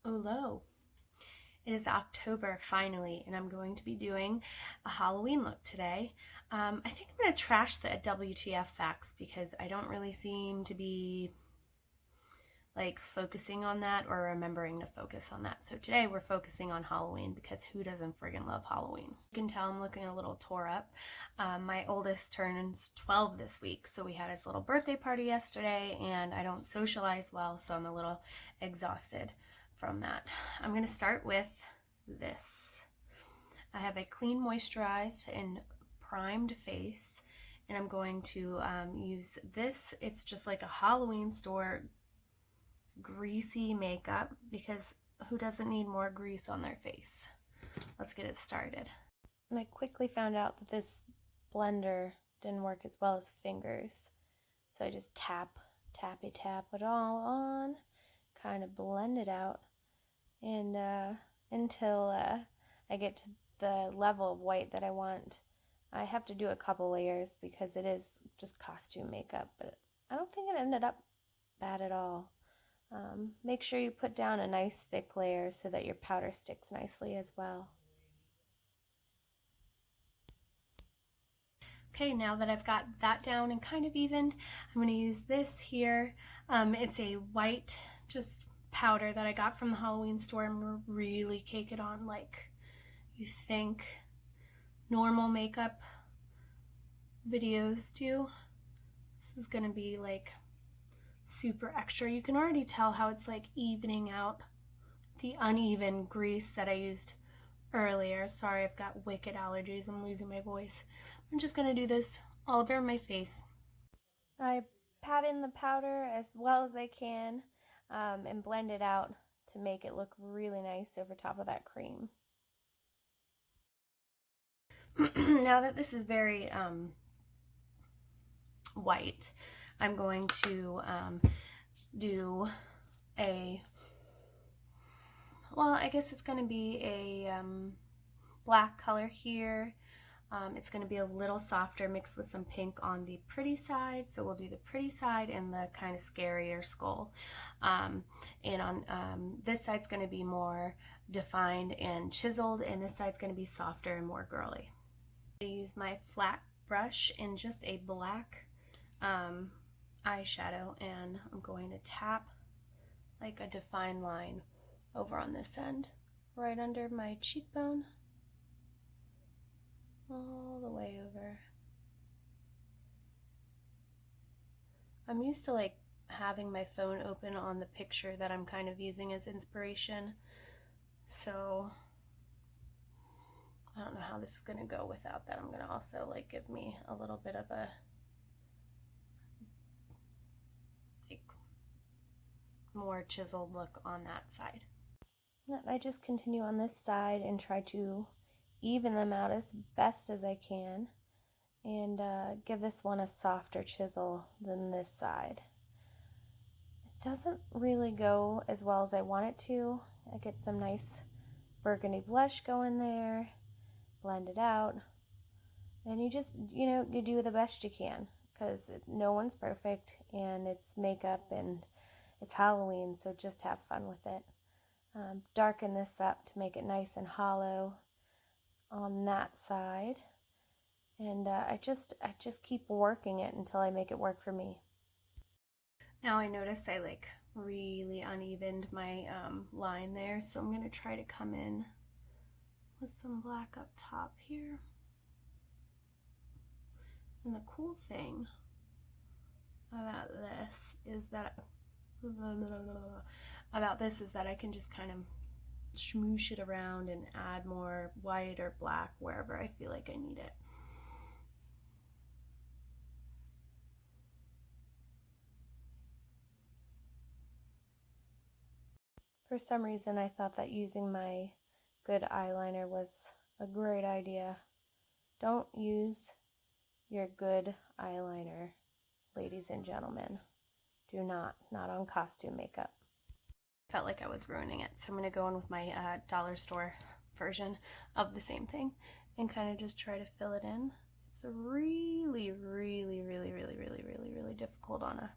Hello. It is October finally, and I'm going to be doing a Halloween look today. I think I'm going to trash the WTF facts because I don't really seem to be focusing on that or remembering to focus on that. So today we're focusing on Halloween because who doesn't friggin' love Halloween? You can tell I'm looking a little tore up. My oldest turns 12 this week, so we had his little birthday party yesterday, and I don't socialize well, so I'm a little exhausted from that. I'm going to start with this. I have a clean, moisturized, and primed face, and I'm going to use this. It's just like a Halloween store greasy makeup because who doesn't need more grease on their face? Let's get it started. And I quickly found out that this blender didn't work as well as fingers, so I just tap it all on, kind of blend it out, and until I get to the level of white that I want. I have to do a couple layers because it is just costume makeup, but I don't think it ended up bad at all. Make sure you put down a nice thick layer so that your powder sticks nicely as well. Okay, now that I've got that down and kind of evened, I'm going to use this here. It's a white just powder that I got from the Halloween store. I'm going to really cake it on like you think normal makeup videos do. This is going to be like super extra. You can already tell how it's like evening out the uneven grease that I used earlier. Sorry, I've got wicked allergies. I'm losing my voice. I'm just going to do this all over my face. I pat in the powder as well as I can and blend it out to make it look really nice over top of that cream. Now that this is very white, I'm going to do a, well, I guess it's going to be a black color here. It's going to be a little softer mixed with some pink on the pretty side, so we'll do the pretty side and the kind of scarier skull. And on this side's going to be more defined and chiseled, and this side's going to be softer and more girly. I use my flat brush in just a black eyeshadow, and I'm going to tap like a defined line over on this end, right under my cheekbone, all the way over. I'm used to like having my phone open on the picture that I'm kind of using as inspiration, so I don't know how this is going to go without that. I'm going to also like give me a little bit of a more chiseled look on that side. I just continue on this side and try to even them out as best as I can and give this one a softer chisel than this side. It doesn't really go as well as I want it to. I get some nice burgundy blush going there, blend it out, and you just, you do the best you can because no one's perfect and it's makeup and it's Halloween, so just have fun with it. Darken this up to make it nice and hollow on that side, and I just keep working it until I make it work for me. Now I notice I like really unevened my line there, so I'm going to try to come in with some black up top here. And the cool thing about this is that I can just kind of smoosh it around and add more white or black wherever I feel like I need it. For some reason, I thought that using my good eyeliner was a great idea. Don't use your good eyeliner, ladies and gentlemen. Do not on costume makeup. Felt like I was ruining it, so I'm going to go in with my dollar store version of the same thing and kind of just try to fill it in. It's really difficult on a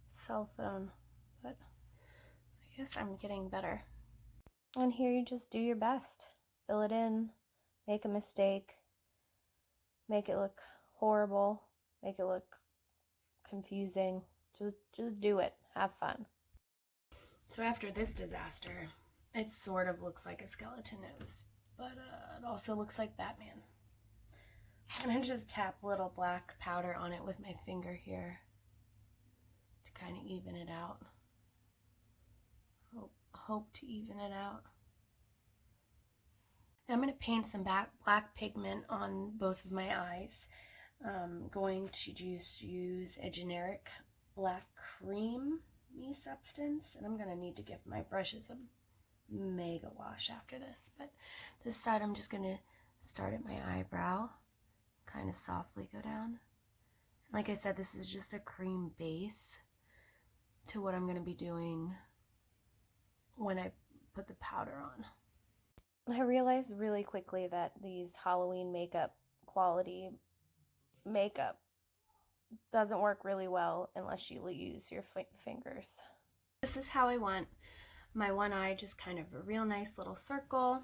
cell phone guess I'm getting better. And here you just do your best. Fill it in, make a mistake, make it look horrible, make it look confusing. Just do it. Have fun. So after this disaster, it sort of looks like a skeleton nose, but it also looks like Batman. I'm gonna just tap a little black powder on it with my finger here to kind of even it out. Hope to even it out. Now I'm going to paint some black pigment on both of my eyes. I'm going to just use a generic black creamy substance, and I'm going to need to give my brushes a mega wash after this. But this side I'm just going to start at my eyebrow, kind of softly go down. Like I said, this is just a cream base to what I'm going to be doing when I put the powder on. I realized really quickly that these Halloween makeup quality makeup doesn't work really well unless you use your fingers. This is how I want my one eye, just kind of a real nice little circle.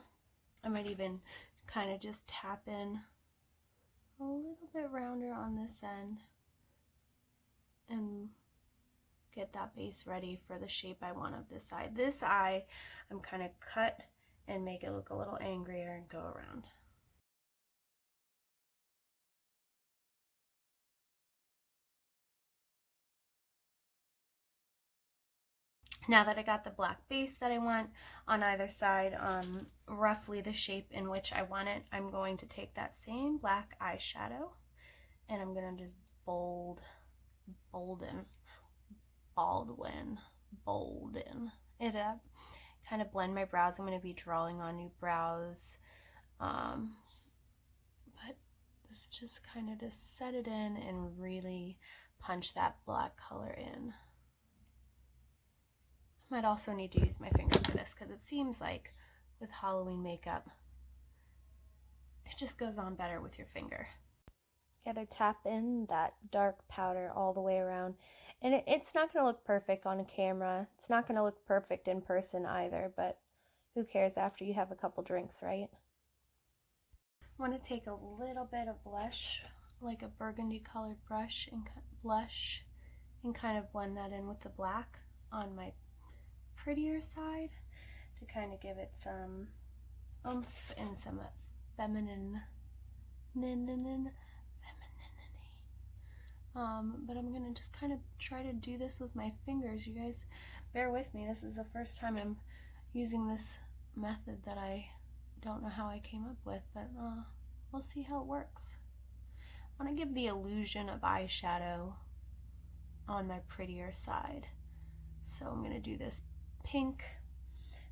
I might even kind of just tap in a little bit rounder on this end and get that base ready for the shape I want of this side. This eye, I'm kind of cut and make it look a little angrier and go around. Now that I got the black base that I want on either side, roughly the shape in which I want it, I'm going to take that same black eyeshadow and I'm going to just bolden it up, kind of blend my brows. I'm going to be drawing on new brows, but this just kind of to set it in and really punch that black color in. I might also need to use my finger for this because it seems like with Halloween makeup, it just goes on better with your finger. Gotta tap in that dark powder all the way around. And it's not going to look perfect on a camera. It's not going to look perfect in person either, but who cares after you have a couple drinks, right? I want to take a little bit of blush, like a burgundy colored brush and blush, and kind of blend that in with the black on my prettier side to kind of give it some oomph and some femininity. But I'm gonna just kind of try to do this with my fingers. You guys bear with me. This is the first time I'm using this method that I don't know how I came up with, but we'll see how it works. I want to give the illusion of eyeshadow on my prettier side. So I'm gonna do this pink.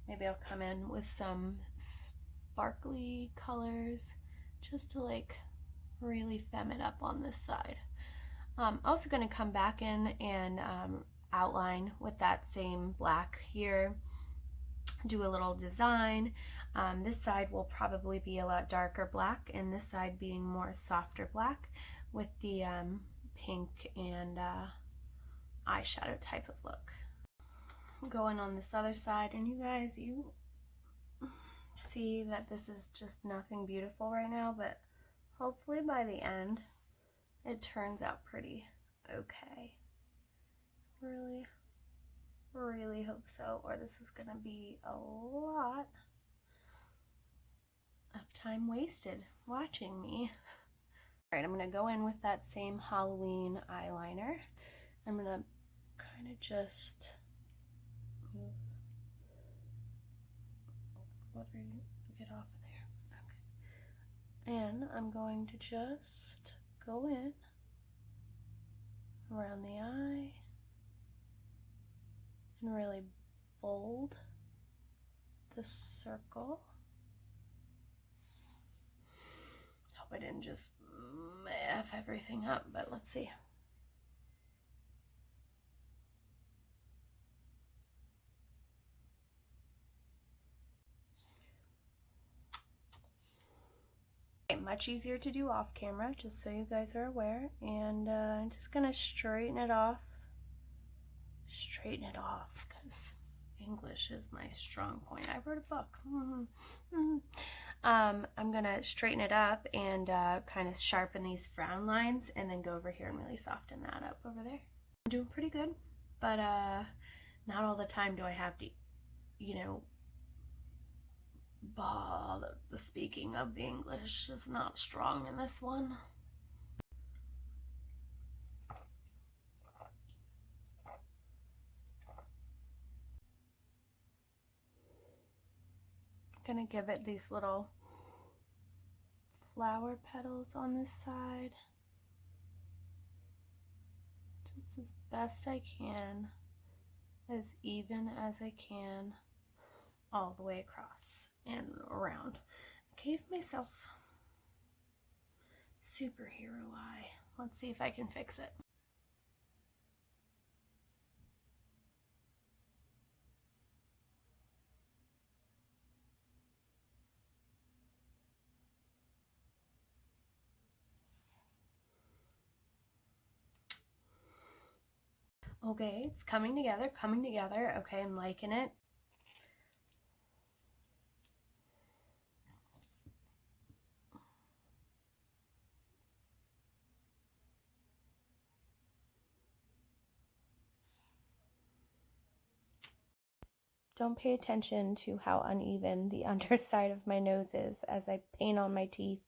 Maybe I'll come in with some sparkly colors just to like really femme it up on this side. I'm also going to come back in and outline with that same black here, do a little design. This side will probably be a lot darker black and this side being more softer black with the pink and eyeshadow type of look. Going on this other side, and you guys, you see that this is just nothing beautiful right now, but hopefully by the end it turns out pretty okay. Really hope so, or this is gonna be a lot of time wasted watching me. All right, I'm gonna go in with that same Halloween eyeliner. I'm gonna kind of just move. What are you? Get off of there. Okay. And I'm going to just go in around the eye and really bold the circle. Hope I didn't just F everything up, but let's see. Much easier to do off camera, just so you guys are aware. And I'm just gonna straighten it off because English is my strong point. I wrote a book. I'm gonna straighten it up and kind of sharpen these frown lines and then go over here and really soften that up over there. I'm doing pretty good, but not all the time do I have to, you know, the speaking of the English is not strong in this one. Gonna give it these little flower petals on this side, just as best I can, as even as I can, all the way across and around. I gave myself superhero eye. Let's see if I can fix it. Okay, it's coming together, coming together. Okay, I'm liking it. Don't pay attention to how uneven the underside of my nose is as I paint on my teeth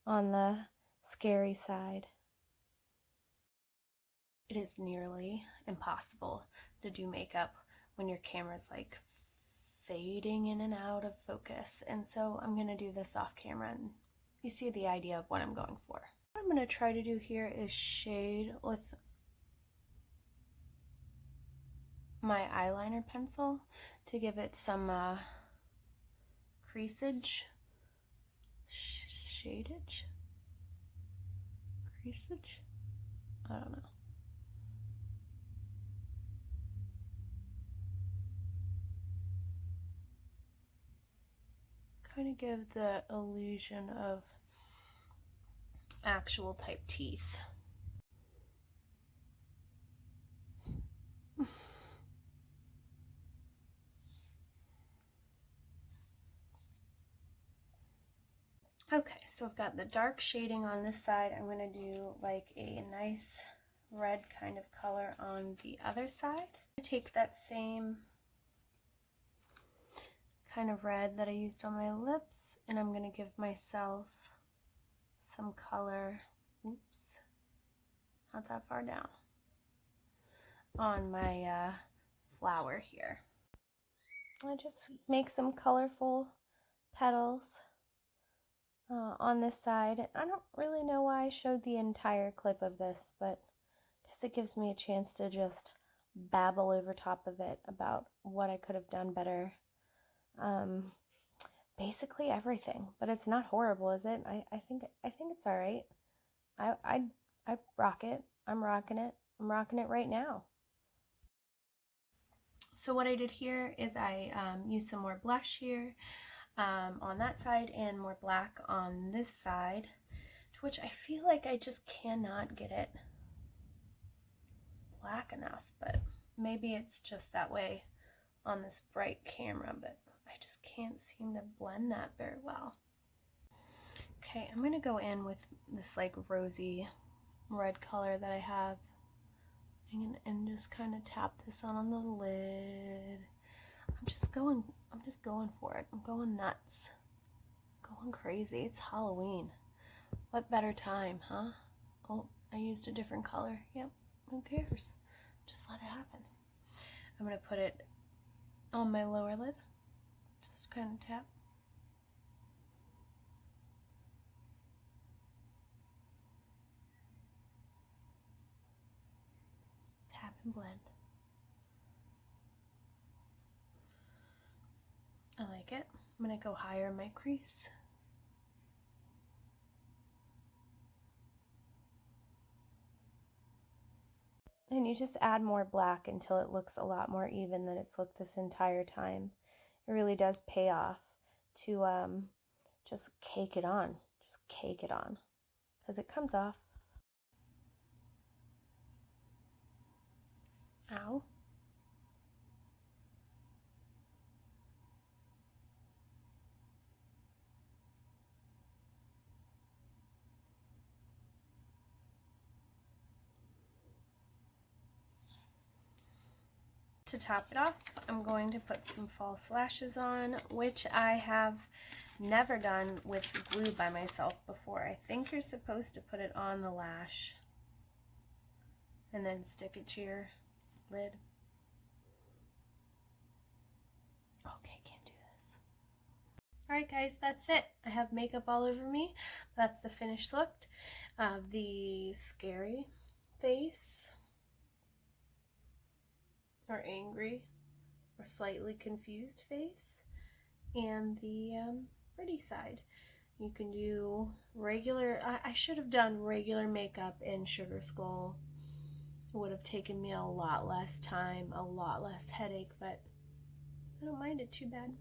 on the scary side. It is nearly impossible to do makeup when your camera's like fading in and out of focus, and so I'm going to do this off camera and you see the idea of what I'm going for. What I'm going to try to do here is shade with my eyeliner pencil to give it some creasage, shadage, creasage, I don't know. Kind of give the illusion of actual type teeth. Okay, so I've got the dark shading on this side. I'm going to do like a nice red kind of color on the other side. I'm going to take that same kind of red that I used on my lips and I'm going to give myself some color, oops, not that far down, on my flower here. I just make some colorful petals on this side. I don't really know why I showed the entire clip of this, but I guess it gives me a chance to just babble over top of it about what I could have done better. Basically everything, but it's not horrible, is it? I think it's all right. I rock it. I'm rocking it. I'm rocking it right now. So what I did here is I used some more blush here on that side and more black on this side, to which I feel like I just cannot get it black enough, but maybe it's just that way on this bright camera, but I just can't seem to blend that very well. Okay, I'm gonna go in with this like rosy red color that I have and just kind of tap this on the lid. I'm just going for it. I'm going nuts. Going crazy. It's Halloween. What better time, huh? Oh, I used a different color. Yep, who cares? Just let it happen. I'm gonna put it on my lower lid. Just kind of tap. Tap and blend. I like it. I'm gonna go higher in my crease. And you just add more black until it looks a lot more even than it's looked this entire time. It really does pay off to just cake it on. Just cake it on, because it comes off. Ow. To top it off, I'm going to put some false lashes on, which I have never done with glue by myself before. I think you're supposed to put it on the lash and then stick it to your lid. Okay, can't do this. Alright guys, that's it. I have makeup all over me. That's the finished look of the scary face, or angry, or slightly confused face, and the pretty side. You can do regular, I should have done regular makeup in Sugar Skull. It would have taken me a lot less time, a lot less headache, but I don't mind it too bad.